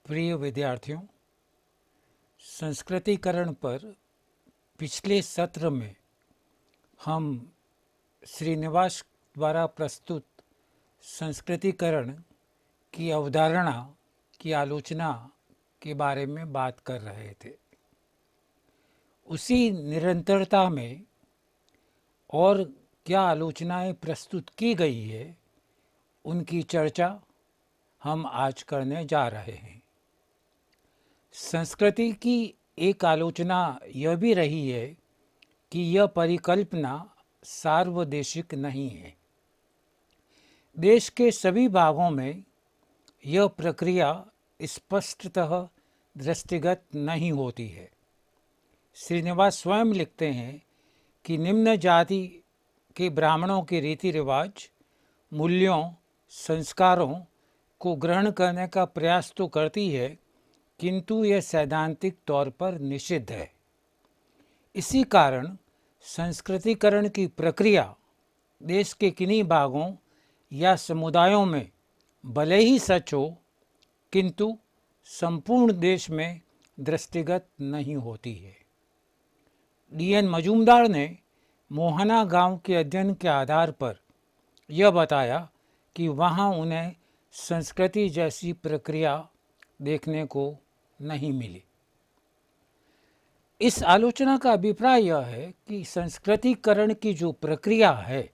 प्रिय विद्यार्थियों, संस्कृतिकरण पर पिछले सत्र में हम श्रीनिवास द्वारा प्रस्तुत संस्कृतिकरण की अवधारणा की आलोचना के बारे में बात कर रहे थे। उसी निरंतरता में और क्या आलोचनाएं प्रस्तुत की गई है, उनकी चर्चा हम आज करने जा रहे हैं। संस्कृति की एक आलोचना यह भी रही है कि यह परिकल्पना सार्वदेशिक नहीं है। देश के सभी भागों में यह प्रक्रिया स्पष्टतः दृष्टिगत नहीं होती है। श्रीनिवास स्वयं लिखते हैं कि निम्न जाति के ब्राह्मणों के रीति रिवाज, मूल्यों, संस्कारों को ग्रहण करने का प्रयास तो करती है, किंतु यह सैद्धांतिक तौर पर निषिद्ध है। इसी कारण संस्कृतिकरण की प्रक्रिया देश के किन्हीं भागों या समुदायों में भले ही सच हो, किंतु संपूर्ण देश में दृष्टिगत नहीं होती है। डी.एन. मजूमदार ने मोहना गांव के अध्ययन के आधार पर यह बताया कि वहां उन्हें संस्कृति जैसी प्रक्रिया देखने को नहीं मिली। इस आलोचना का अभिप्राय यह है कि संस्कृतिकरण की जो प्रक्रिया है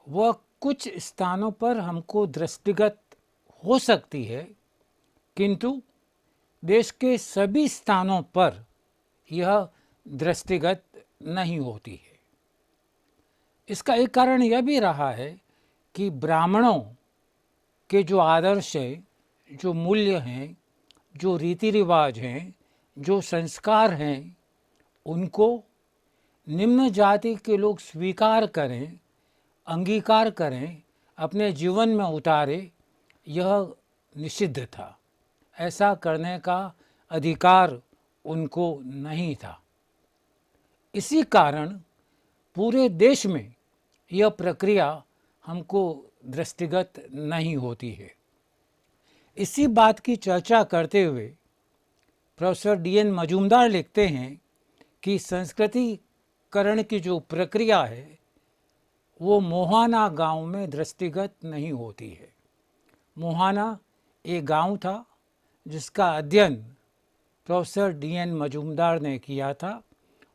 वह कुछ स्थानों पर हमको दृष्टिगत हो सकती है, किंतु देश के सभी स्थानों पर यह दृष्टिगत नहीं होती है। इसका एक कारण यह भी रहा है कि ब्राह्मणों के जो आदर्श हैं, जो मूल्य हैं, जो रीति रिवाज हैं, जो संस्कार हैं, उनको निम्न जाति के लोग स्वीकार करें, अंगीकार करें, अपने जीवन में उतारे, यह निषिद्ध था। ऐसा करने का अधिकार उनको नहीं था। इसी कारण पूरे देश में यह प्रक्रिया हमको दृष्टिगत नहीं होती है। इसी बात की चर्चा करते हुए प्रोफेसर डी.एन. मजूमदार लिखते हैं कि संस्कृतिकरण की जो प्रक्रिया है वो मोहाना गांव में दृष्टिगत नहीं होती है। मोहाना एक गांव था जिसका अध्ययन प्रोफेसर डी.एन. मजूमदार ने किया था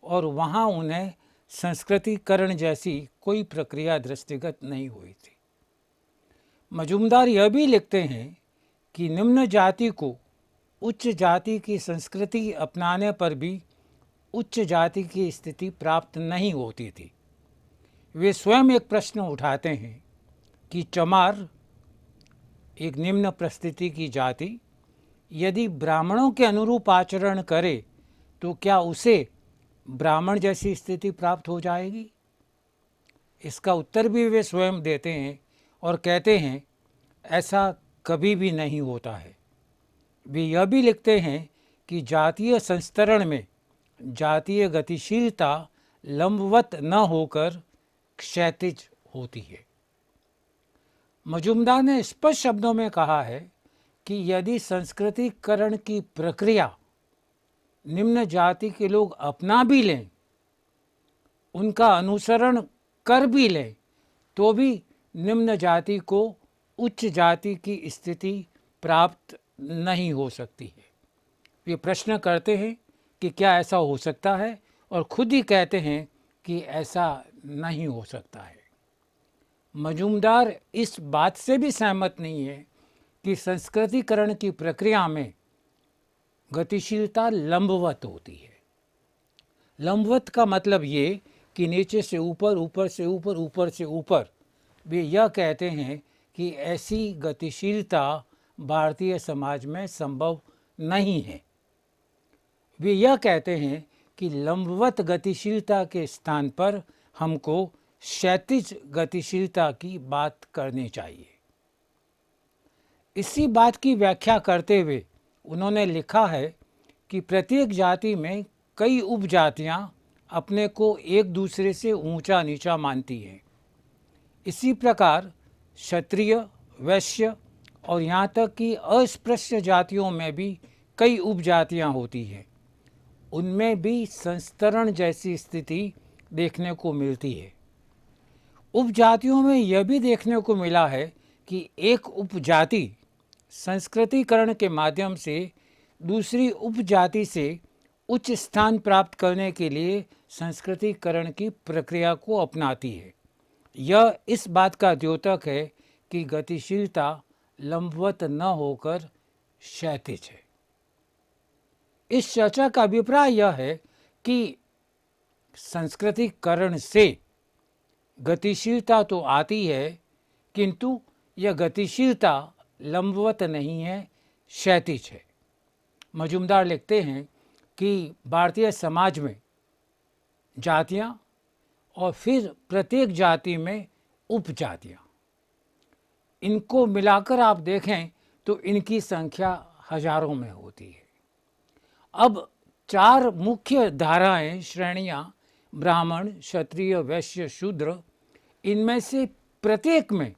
और वहां उन्हें संस्कृतिकरण जैसी कोई प्रक्रिया दृष्टिगत नहीं हुई थी। मजूमदार यह भी लिखते हैं कि निम्न जाति को उच्च जाति की संस्कृति अपनाने पर भी उच्च जाति की स्थिति प्राप्त नहीं होती थी। वे स्वयं एक प्रश्न उठाते हैं कि चमार, एक निम्न परिस्थिति की जाति, यदि ब्राह्मणों के अनुरूप आचरण करे तो क्या उसे ब्राह्मण जैसी स्थिति प्राप्त हो जाएगी? इसका उत्तर भी वे स्वयं देते हैं और कहते हैं ऐसा कभी भी नहीं होता है। वे यह भी लिखते हैं कि जातीय संस्तरण में जातीय गतिशीलता लंबवत न होकर क्षैतिज होती है। मजूमदार ने स्पष्ट शब्दों में कहा है कि यदि संस्कृतिकरण की प्रक्रिया निम्न जाति के लोग अपना भी लें, उनका अनुसरण कर भी लें, तो भी निम्न जाति को उच्च जाति की स्थिति प्राप्त नहीं हो सकती है। वे प्रश्न करते हैं कि क्या ऐसा हो सकता है, और खुद ही कहते हैं कि ऐसा नहीं हो सकता है। मजूमदार इस बात से भी सहमत नहीं है कि संस्कृतिकरण की प्रक्रिया में गतिशीलता लंबवत होती है। लंबवत का मतलब ये कि नीचे से ऊपर, ऊपर से ऊपर, ऊपर से ऊपर। वे यह कहते हैं कि ऐसी गतिशीलता भारतीय समाज में संभव नहीं है। वे यह कहते हैं कि लंबवत गतिशीलता के स्थान पर हमको क्षैतिज गतिशीलता की बात करनी चाहिए। इसी बात की व्याख्या करते हुए उन्होंने लिखा है कि प्रत्येक जाति में कई उपजातियां अपने को एक दूसरे से ऊंचा नीचा मानती हैं। इसी प्रकार क्षत्रिय, वैश्य और यहाँ तक कि अस्पृश्य जातियों में भी कई उपजातियाँ होती हैं, उनमें भी संस्तरण जैसी स्थिति देखने को मिलती है। उपजातियों में यह भी देखने को मिला है कि एक उपजाति संस्कृतिकरण के माध्यम से दूसरी उपजाति से उच्च स्थान प्राप्त करने के लिए संस्कृतिकरण की प्रक्रिया को अपनाती है। यह इस बात का द्योतक है कि गतिशीलता लंबवत न होकर क्षैतिज है। इस चर्चा का अभिप्राय यह है कि संस्कृतिकरण से गतिशीलता तो आती है, किंतु यह गतिशीलता लंबवत नहीं है, क्षैतिज है। मजूमदार लिखते हैं कि भारतीय समाज में जातियां और फिर प्रत्येक जाति में उपजातियां, इनको मिलाकर आप देखें तो इनकी संख्या हजारों में होती है। अब 4 मुख्य धाराएं, श्रेणियां, ब्राह्मण, क्षत्रिय, वैश्य, शूद्र, इनमें से प्रत्येक में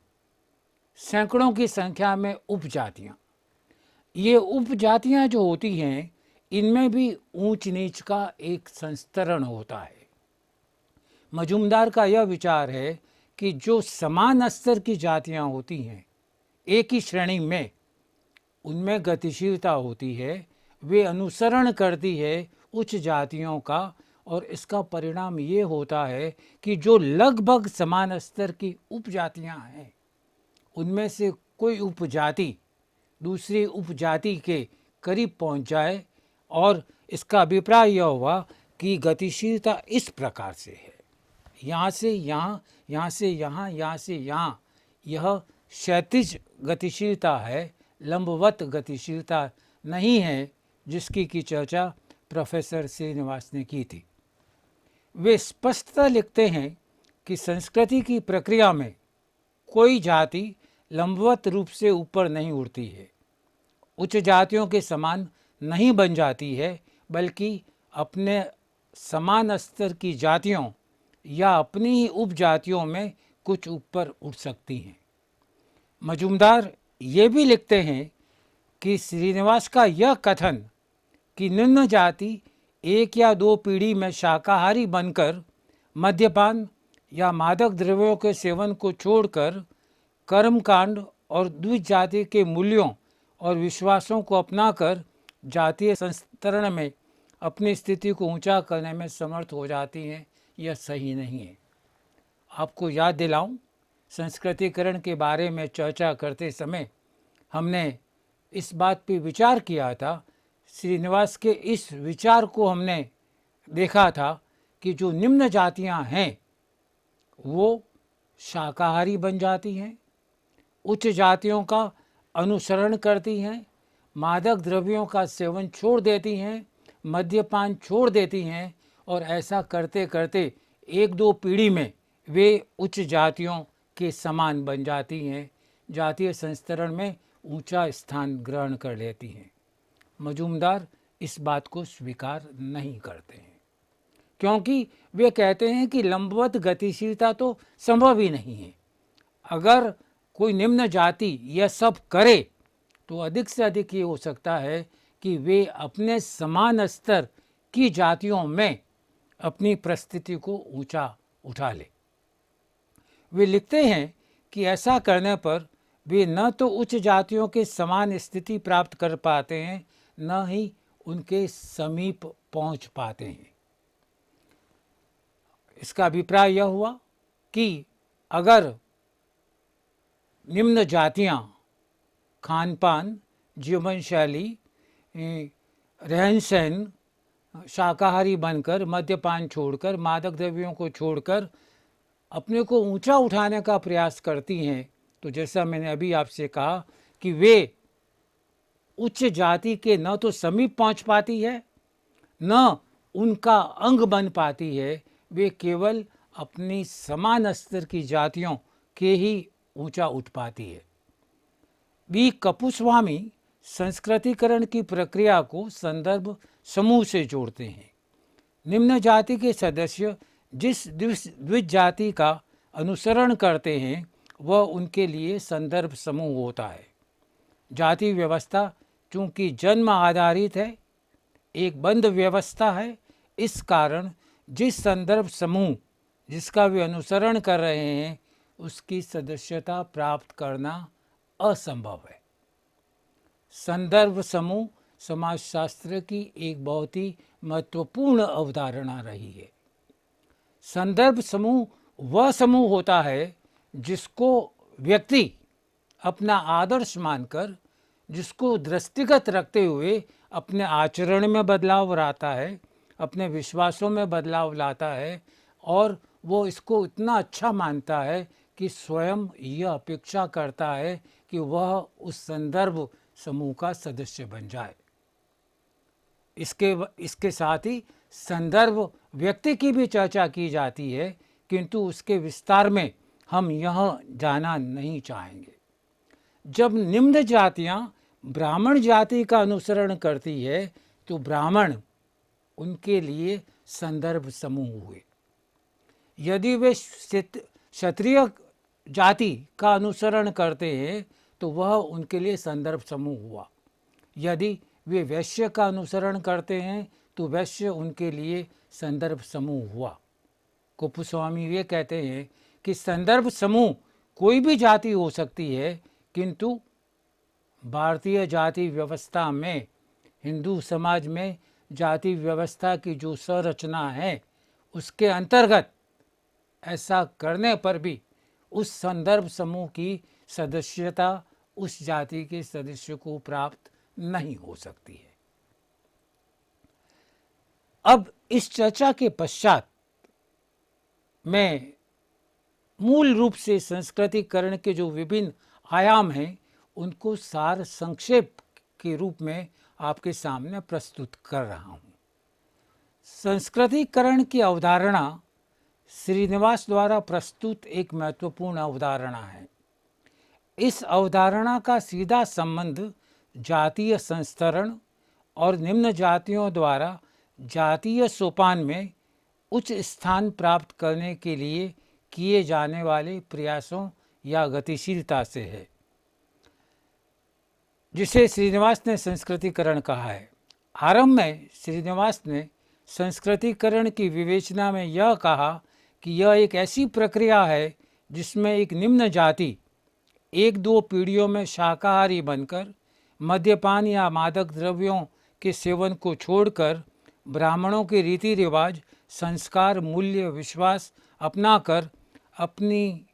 सैकड़ों की संख्या में उपजातियां। ये उपजातियां जो होती हैं, इनमें भी ऊंच नीच का एक संस्तरण होता है। मजूमदार का यह विचार है कि जो समान स्तर की जातियां होती हैं एक ही श्रेणी में, उनमें गतिशीलता होती है, वे अनुसरण करती है उच्च जातियों का, और इसका परिणाम ये होता है कि जो लगभग समान स्तर की उपजातियां हैं, उनमें से कोई उपजाति दूसरी उपजाति के करीब पहुंच जाए, और इसका अभिप्राय यह हुआ कि गतिशीलता इस प्रकार से है, यहाँ से यहाँ, यहाँ से यहाँ, यहाँ से यहाँ। यह क्षैतिज गतिशीलता है, लंबवत गतिशीलता नहीं है, जिसकी की चर्चा प्रोफेसर श्रीनिवास ने की थी। वे स्पष्टता लिखते हैं कि संस्कृति की प्रक्रिया में कोई जाति लंबवत रूप से ऊपर नहीं उड़ती है, उच्च जातियों के समान नहीं बन जाती है, बल्कि अपने समान स्तर की जातियों या अपनी ही उपजातियों में कुछ ऊपर उठ सकती हैं। मजूमदार ये भी लिखते हैं कि श्रीनिवास का यह कथन कि निम्न जाति 1 या 2 पीढ़ी में शाकाहारी बनकर मद्यपान या मादक द्रव्यों के सेवन को छोड़कर कर्मकांड और द्विज जाति के मूल्यों और विश्वासों को अपनाकर जातीय संस्तरण में अपनी स्थिति को ऊंचा करने में समर्थ हो जाती हैं, यह सही नहीं है। आपको याद दिलाऊं, संस्कृतिकरण के बारे में चर्चा करते समय हमने इस बात पे विचार किया था, श्रीनिवास के इस विचार को हमने देखा था कि जो निम्न जातियां हैं वो शाकाहारी बन जाती हैं, उच्च जातियों का अनुसरण करती हैं, मादक द्रव्यों का सेवन छोड़ देती हैं, मद्यपान छोड़ देती हैं, और ऐसा करते करते 1-2 पीढ़ी में वे उच्च जातियों के समान बन जाती हैं, जातीय संस्तरण में ऊंचा स्थान ग्रहण कर लेती हैं। मजूमदार इस बात को स्वीकार नहीं करते हैं, क्योंकि वे कहते हैं कि लंबवत गतिशीलता तो संभव ही नहीं है। अगर कोई निम्न जाति यह सब करे तो अधिक से अधिक ये हो सकता है कि वे अपने समान स्तर की जातियों में अपनी परिस्थिति को ऊंचा उठा ले। वे लिखते हैं कि ऐसा करने पर वे न तो उच्च जातियों के समान स्थिति प्राप्त कर पाते हैं, न ही उनके समीप पहुंच पाते हैं। इसका अभिप्राय यह हुआ कि अगर निम्न जातियां खान पान, जीवन शैली, रहन सहन, शाकाहारी बनकर, मद्यपान छोड़कर, मादक द्रव्यों को छोड़कर अपने को ऊंचा उठाने का प्रयास करती हैं, तो जैसा मैंने अभी आपसे कहा कि वे उच्च जाति के न तो समीप पहुंच पाती है, न उनका अंग बन पाती है, वे केवल अपनी समान स्तर की जातियों के ही ऊंचा उठ पाती है। बी कपुस्वामी संस्कृतिकरण की प्रक्रिया को संदर्भ समूह से जोड़ते हैं। निम्न जाति के सदस्य जिस द्विज जाति का अनुसरण करते हैं वह उनके लिए संदर्भ समूह होता है। जाति व्यवस्था चूंकि जन्म आधारित है, एक बंद व्यवस्था है, इस कारण जिस संदर्भ समूह जिसका वे अनुसरण कर रहे हैं उसकी सदस्यता प्राप्त करना असंभव है। संदर्भ समूह समाजशास्त्र की एक बहुत ही महत्वपूर्ण अवधारणा रही है। संदर्भ समूह वह समूह होता है जिसको व्यक्ति अपना आदर्श मानकर, जिसको दृष्टिगत रखते हुए अपने आचरण में बदलाव लाता है, अपने विश्वासों में बदलाव लाता है, और वो इसको इतना अच्छा मानता है कि स्वयं यह अपेक्षा करता है कि वह उस संदर्भ समूह का सदस्य बन जाए। इसके साथ ही संदर्भ व्यक्ति की भी चर्चा की जाती है, किंतु उसके विस्तार में हम यह जाना नहीं चाहेंगे। जब निम्न जातियां ब्राह्मण जाति का अनुसरण करती है तो ब्राह्मण उनके लिए संदर्भ समूह हुए। यदि वे क्षत्रिय जाति का अनुसरण करते हैं तो वह उनके लिए संदर्भ समूह हुआ। यदि वे वैश्य का अनुसरण करते हैं तो वैश्य उनके लिए संदर्भ समूह हुआ। कुपुस्वामी ये कहते हैं कि संदर्भ समूह कोई भी जाति हो सकती है, किंतु भारतीय जाति व्यवस्था में, हिंदू समाज में जाति व्यवस्था की जो संरचना है उसके अंतर्गत ऐसा करने पर भी उस संदर्भ समूह की सदस्यता उस जाति के सदस्य को प्राप्त नहीं हो सकती है। अब इस चर्चा के पश्चात मैं मूल रूप से संस्कृतिकरण के जो विभिन्न आयाम हैं उनको सार संक्षेप के रूप में आपके सामने प्रस्तुत कर रहा हूँ। संस्कृतिकरण की अवधारणा श्रीनिवास द्वारा प्रस्तुत एक महत्वपूर्ण अवधारणा है। इस अवधारणा का सीधा संबंध जातीय संस्तरण और निम्न जातियों द्वारा जातीय सोपान में उच्च स्थान प्राप्त करने के लिए किए जाने वाले प्रयासों या गतिशीलता से है, जिसे श्रीनिवास ने संस्कृतिकरण कहा है। आरंभ में श्रीनिवास ने संस्कृतिकरण की विवेचना में यह कहा कि यह एक ऐसी प्रक्रिया है जिसमें एक निम्न जाति एक दो पीढ़ियों में शाकाहारी बनकर मद्यपान या मादक द्रव्यों के सेवन को छोड़कर ब्राह्मणों के रीति रिवाज, संस्कार, मूल्य, विश्वास अपनाकर अपनी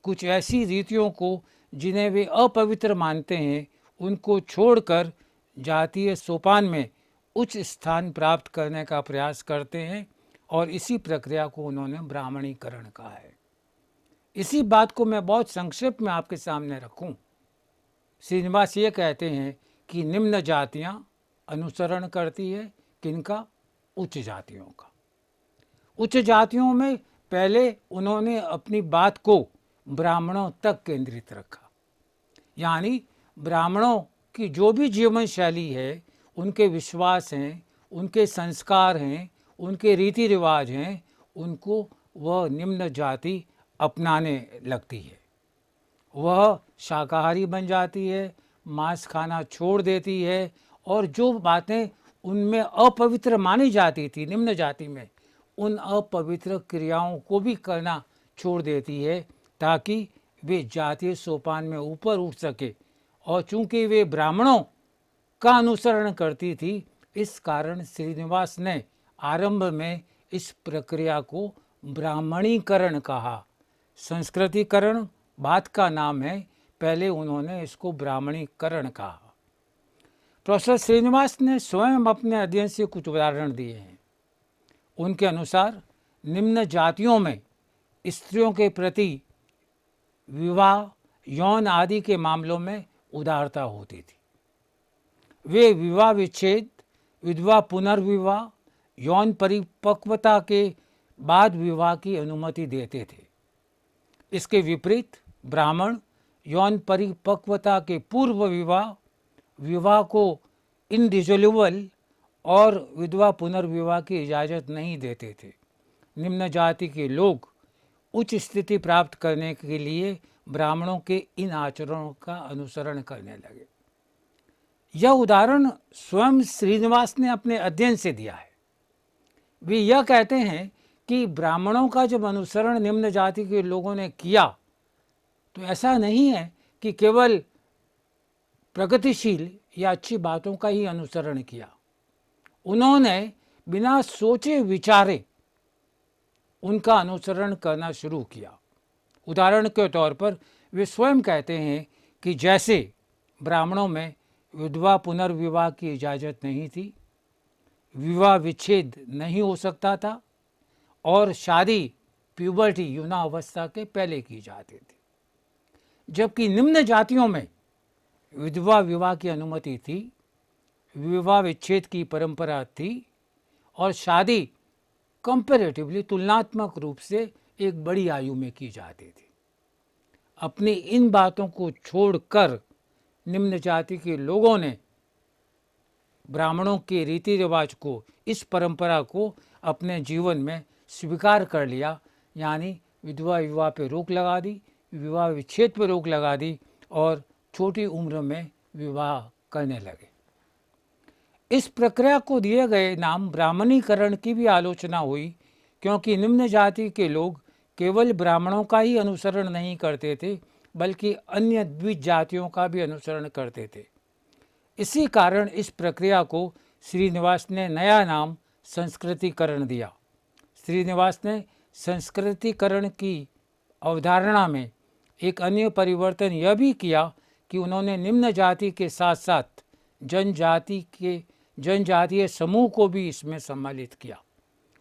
कुछ ऐसी रीतियों को जिन्हें वे अपवित्र मानते हैं उनको छोड़कर जातीय सोपान में उच्च स्थान प्राप्त करने का प्रयास करते हैं, और इसी प्रक्रिया को उन्होंने ब्राह्मणीकरण कहा है। इसी बात को मैं बहुत संक्षेप में आपके सामने रखूं। श्रीनिवास ये कहते हैं कि निम्न जातियां अनुसरण करती है किनका? उच्च जातियों का। उच्च जातियों में पहले उन्होंने अपनी बात को ब्राह्मणों तक केंद्रित रखा, यानी ब्राह्मणों की जो भी जीवन शैली है, उनके विश्वास हैं, उनके संस्कार हैं, उनके रीति रिवाज हैं, उनको वह निम्न जाति अपनाने लगती है। वह शाकाहारी बन जाती है, मांस खाना छोड़ देती है, और जो बातें उनमें अपवित्र मानी जाती थी निम्न जाति में, उन अपवित्र क्रियाओं को भी करना छोड़ देती है ताकि वे जातीय सोपान में ऊपर उठ सके। और चूंकि वे ब्राह्मणों का अनुसरण करती थी, इस कारण श्रीनिवास ने आरंभ में इस प्रक्रिया को ब्राह्मणीकरण कहा। संस्कृतिकरण बात का नाम है, पहले उन्होंने इसको ब्राह्मणीकरण कहा। प्रोफेसर श्रीनिवास ने स्वयं अपने अध्ययन से कुछ उदाहरण दिए हैं। उनके अनुसार निम्न जातियों में स्त्रियों के प्रति विवाह, यौन आदि के मामलों में उदारता होती थी। वे विवाह विच्छेद, विधवा पुनर्विवाह, यौन परिपक्वता के बाद विवाह की अनुमति देते थे। इसके विपरीत ब्राह्मण यौन परिपक्वता के पूर्व विवाह, विवाह को इनडिसोल्यूबल और विधवा पुनर्विवाह की इजाज़त नहीं देते थे। निम्न जाति के लोग उच्च स्थिति प्राप्त करने के लिए ब्राह्मणों के इन आचरणों का अनुसरण करने लगे। यह उदाहरण स्वयं श्रीनिवास ने अपने अध्ययन से दिया है। वे यह कहते हैं कि ब्राह्मणों का जब अनुसरण निम्न जाति के लोगों ने किया तो ऐसा नहीं है कि केवल प्रगतिशील या अच्छी बातों का ही अनुसरण किया, उन्होंने बिना सोचे विचारे उनका अनुसरण करना शुरू किया। उदाहरण के तौर पर वे स्वयं कहते हैं कि जैसे ब्राह्मणों में विधवा पुनर्विवाह की इजाज़त नहीं थी, विवाह विच्छेद नहीं हो सकता था और शादी प्यूबर्टी यौनावस्था के पहले की जाती थी, जबकि निम्न जातियों में विधवा विवाह की अनुमति थी, विवाह विच्छेद की परंपरा थी और शादी कंपैरेटिवली तुलनात्मक रूप से एक बड़ी आयु में की जाती थी। अपनी इन बातों को छोड़कर निम्न जाति के लोगों ने ब्राह्मणों के रीति रिवाज को, इस परंपरा को अपने जीवन में स्वीकार कर लिया, यानी विधवा विवाह पर रोक लगा दी, विवाह विच्छेद पर रोक लगा दी और छोटी उम्र में विवाह करने लगे। इस प्रक्रिया को दिए गए नाम ब्राह्मणीकरण की भी आलोचना हुई, क्योंकि निम्न जाति के लोग केवल ब्राह्मणों का ही अनुसरण नहीं करते थे बल्कि अन्य द्विज जातियों का भी अनुसरण करते थे। इसी कारण इस प्रक्रिया को श्रीनिवास ने नया नाम संस्कृतिकरण दिया। श्रीनिवास ने संस्कृतिकरण की अवधारणा में एक अन्य परिवर्तन यह भी किया कि उन्होंने निम्न जाति के साथ साथ जनजातीय समूह को भी इसमें सम्मिलित किया।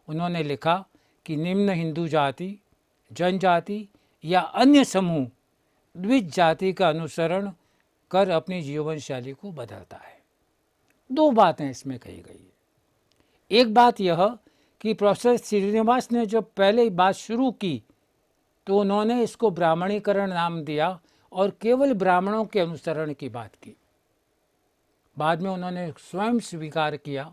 उन्होंने लिखा कि निम्न हिंदू जाति, जनजाति या अन्य समूह द्विज जाति का अनुसरण कर अपनी जीवन शैली को बदलता है। दो बातें इसमें कही गई है। एक बात यह कि प्रोफेसर श्रीनिवास ने जब पहले बात शुरू की तो उन्होंने इसको ब्राह्मणीकरण नाम दिया और केवल ब्राह्मणों के अनुसरण की बात की। बाद में उन्होंने स्वयं स्वीकार किया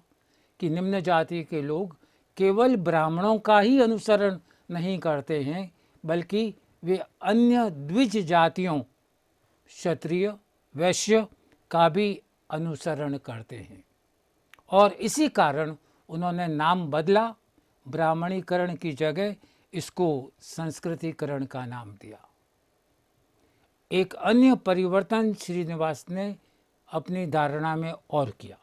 कि निम्न जाति के लोग केवल ब्राह्मणों का ही अनुसरण नहीं करते हैं बल्कि वे अन्य द्विज जातियों, क्षत्रिय, वैश्य का भी अनुसरण करते हैं और इसी कारण उन्होंने नाम बदला, ब्राह्मणीकरण की जगह इसको संस्कृतिकरण का नाम दिया। एक अन्य परिवर्तन श्रीनिवास ने अपनी धारणा में और किया।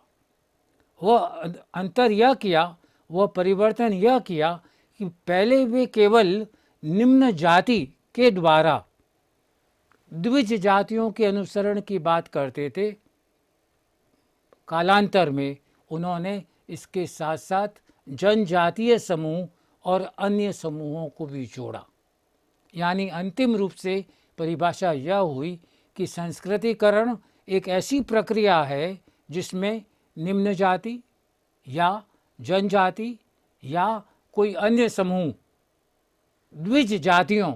वह परिवर्तन यह किया कि पहले वे केवल निम्न जाति के द्वारा द्विज जातियों के अनुसरण की बात करते थे। कालांतर में उन्होंने इसके साथ साथ जनजातीय समूह और अन्य समूहों को भी जोड़ा। यानी अंतिम रूप से परिभाषा यह हुई कि संस्कृतिकरण एक ऐसी प्रक्रिया है जिसमें निम्न जाति या जनजाति या कोई अन्य समूह द्विज जातियों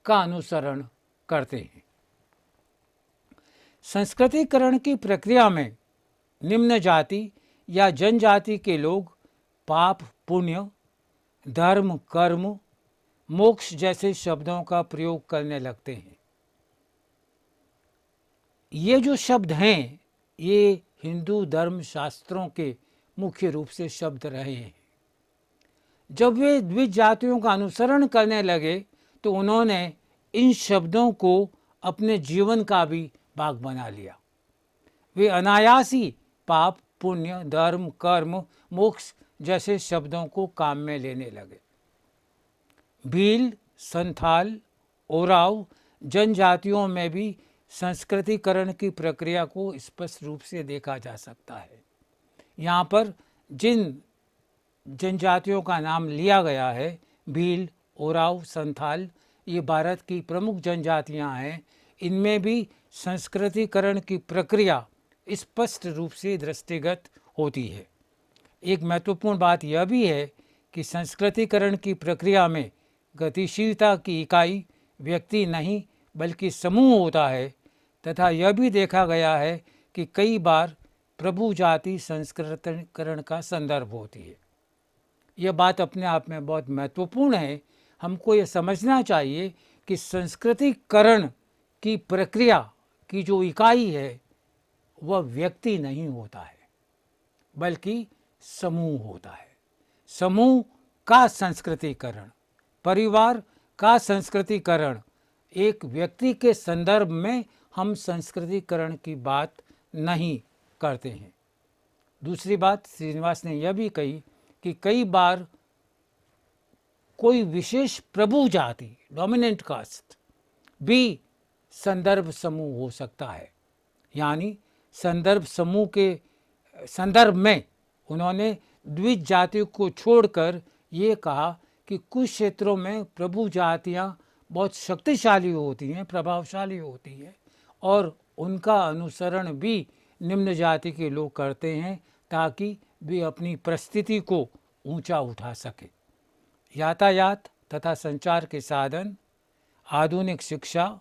का अनुसरण करते हैं। संस्कृतिकरण की प्रक्रिया में निम्न जाति या जनजाति के लोग पाप, पुण्य, धर्म, कर्म, मोक्ष जैसे शब्दों का प्रयोग करने लगते हैं। ये जो शब्द हैं ये हिंदू धर्म शास्त्रों के मुख्य रूप से शब्द रहे हैं। जब वे द्विज जातियों का अनुसरण करने लगे तो उन्होंने इन शब्दों को अपने जीवन का भी भाग बना लिया। वे अनायास ही पाप, पुण्य, धर्म, कर्म, मोक्ष जैसे शब्दों को काम में लेने लगे। भील, संथाल, ओराव जनजातियों में भी संस्कृतिकरण की प्रक्रिया को स्पष्ट रूप से देखा जा सकता है। यहाँ पर जिन जनजातियों का नाम लिया गया है, भील, ओराव, संथाल, ये भारत की प्रमुख जनजातियाँ हैं। इनमें भी संस्कृतिकरण की प्रक्रिया स्पष्ट रूप से दृष्टिगत होती है। एक महत्वपूर्ण बात यह भी है कि संस्कृतिकरण की प्रक्रिया में गतिशीलता की इकाई व्यक्ति नहीं बल्कि समूह होता है तथा यह भी देखा गया है कि कई बार प्रभु जाति संस्कृतिकरण का संदर्भ होती है। यह बात अपने आप में बहुत महत्वपूर्ण है। हमको ये समझना चाहिए कि संस्कृतिकरण की प्रक्रिया की जो इकाई है वह व्यक्ति नहीं होता है, बल्कि समूह होता है। समूह का संस्कृतिकरण, परिवार का संस्कृतिकरण, एक व्यक्ति के संदर्भ में हम संस्कृतिकरण की बात नहीं करते हैं। दूसरी बात श्रीनिवास ने यह भी कही कि कई बार कोई विशेष प्रभु जाति, डोमिनेंट कास्ट, भी संदर्भ समूह हो सकता है। यानी संदर्भ समूह के संदर्भ में उन्होंने द्विज जातियों को छोड़कर ये कहा कि कुछ क्षेत्रों में प्रभु जातियाँ बहुत शक्तिशाली होती हैं, प्रभावशाली होती हैं, और उनका अनुसरण भी निम्न जाति के लोग करते हैं ताकि वे अपनी परिस्थिति को ऊंचा उठा सके। यातायात तथा संचार के साधन, आधुनिक शिक्षा,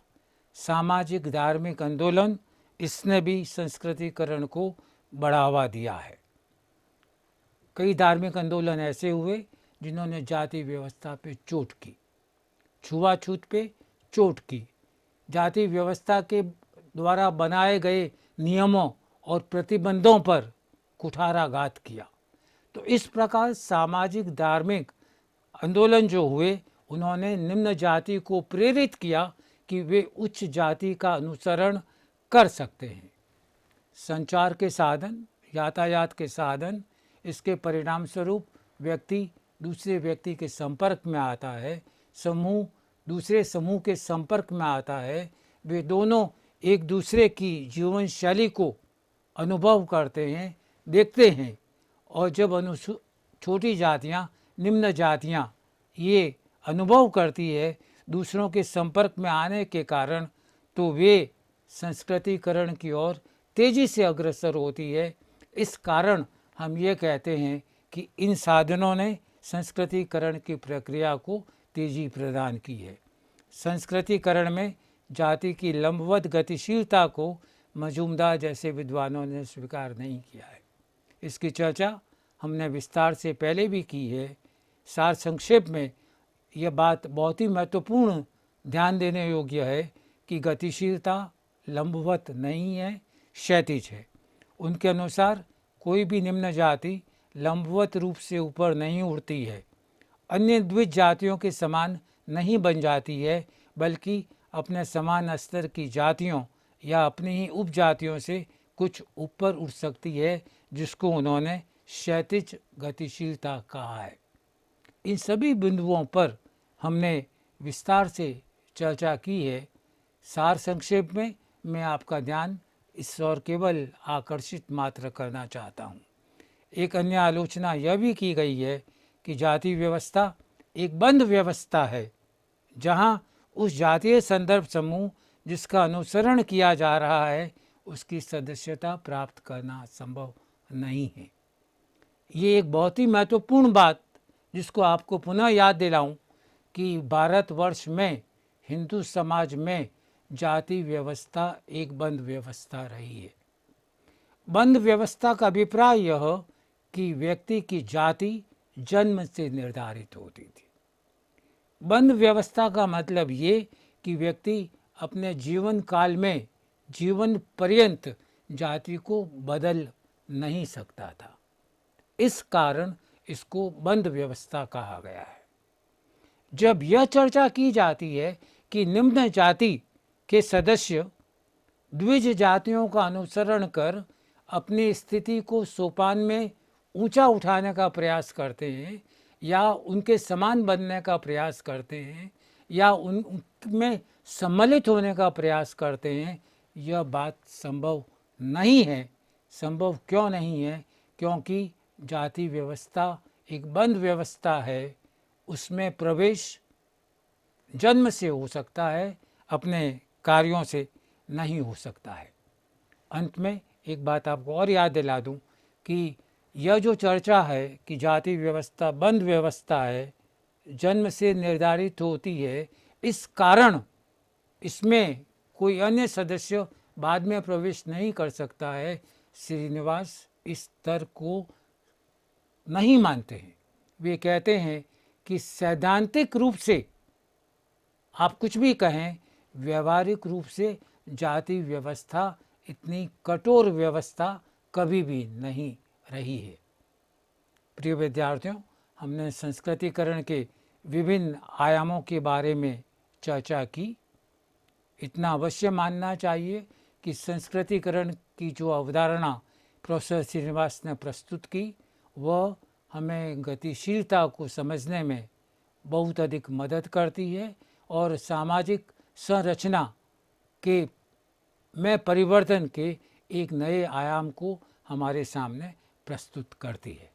सामाजिक धार्मिक आंदोलन, इसने भी संस्कृतिकरण को बढ़ावा दिया है। कई धार्मिक आंदोलन ऐसे हुए जिन्होंने जाति व्यवस्था पे चोट की, छुआछूत पे चोट की, जाति व्यवस्था के द्वारा बनाए गए नियमों और प्रतिबंधों पर कुठाराघात किया। तो इस प्रकार सामाजिक धार्मिक आंदोलन जो हुए, उन्होंने निम्न जाति को प्रेरित किया कि वे उच्च जाति का अनुसरण कर सकते हैं। संचार के साधन, यातायात के साधन, इसके परिणाम स्वरूप व्यक्ति दूसरे व्यक्ति के संपर्क में आता है, समूह दूसरे समूह के संपर्क में आता है, वे दोनों एक दूसरे की जीवन शैली को अनुभव करते हैं, देखते हैं, और जब छोटी जातियाँ, निम्न जातियाँ ये अनुभव करती है दूसरों के संपर्क में आने के कारण, तो वे संस्कृतिकरण की ओर तेजी से अग्रसर होती है। इस कारण हम ये कहते हैं कि इन साधनों ने संस्कृतिकरण की प्रक्रिया को तेजी प्रदान की है। संस्कृतिकरण में जाति की लंबवत गतिशीलता को मजूमदार जैसे विद्वानों ने स्वीकार नहीं किया है। इसकी चर्चा हमने विस्तार से पहले भी की है। सार संक्षेप में यह बात बहुत ही महत्वपूर्ण ध्यान देने योग्य है कि गतिशीलता लंबवत नहीं है, क्षैतिज है। उनके अनुसार कोई भी निम्न जाति लंबवत रूप से ऊपर नहीं उड़ती है, अन्य द्विज जातियों के समान नहीं बन जाती है, बल्कि अपने समान स्तर की जातियों या अपनी ही उपजातियों से कुछ ऊपर उठ सकती है, जिसको उन्होंने क्षैतिज गतिशीलता कहा है। इन सभी बिंदुओं पर हमने विस्तार से चर्चा की है। सार संक्षेप में मैं आपका ध्यान इस ओर केवल आकर्षित मात्र करना चाहता हूँ। एक अन्य आलोचना यह भी की गई है कि जाति व्यवस्था एक बंद व्यवस्था है, जहाँ उस जातीय संदर्भ समूह जिसका अनुसरण किया जा रहा है उसकी सदस्यता प्राप्त करना संभव नहीं है। ये एक बहुत ही महत्वपूर्ण बात जिसको आपको पुनः याद दिलाऊं कि भारतवर्ष में हिंदू समाज में जाति व्यवस्था एक बंद व्यवस्था रही है। बंद व्यवस्था का अभिप्राय यह कि व्यक्ति की जाति जन्म से निर्धारित होती थी। बंद व्यवस्था का मतलब ये कि व्यक्ति अपने जीवन काल में जीवन पर्यंत जाति को बदल नहीं सकता था। इस कारण इसको बंद व्यवस्था कहा गया है। जब यह चर्चा की जाती है कि निम्न जाति के सदस्य द्विज जातियों का अनुसरण कर अपनी स्थिति को सोपान में ऊंचा उठाने का प्रयास करते हैं या उनके समान बनने का प्रयास करते हैं या उनमें सम्मिलित होने का प्रयास करते हैं, यह बात संभव नहीं है। संभव क्यों नहीं है? क्योंकि जाति व्यवस्था एक बंद व्यवस्था है, उसमें प्रवेश जन्म से हो सकता है, अपने कार्यों से नहीं हो सकता है। अंत में एक बात आपको और याद दिला दूं कि यह जो चर्चा है कि जाति व्यवस्था बंद व्यवस्था है, जन्म से निर्धारित होती है, इस कारण इसमें कोई अन्य सदस्य बाद में प्रवेश नहीं कर सकता है। श्रीनिवास इस तर्क को नहीं मानते हैं। वे कहते हैं कि सैद्धांतिक रूप से आप कुछ भी कहें, व्यवहारिक रूप से जाति व्यवस्था इतनी कठोर व्यवस्था कभी भी नहीं रही है। प्रिय विद्यार्थियों, हमने संस्कृतिकरण के विभिन्न आयामों के बारे में चर्चा की। इतना अवश्य मानना चाहिए कि संस्कृतिकरण की जो अवधारणा प्रोफेसर श्रीनिवास ने प्रस्तुत की वह हमें गतिशीलता को समझने में बहुत अधिक मदद करती है और सामाजिक संरचना के में परिवर्तन के एक नए आयाम को हमारे सामने प्रस्तुत करती है।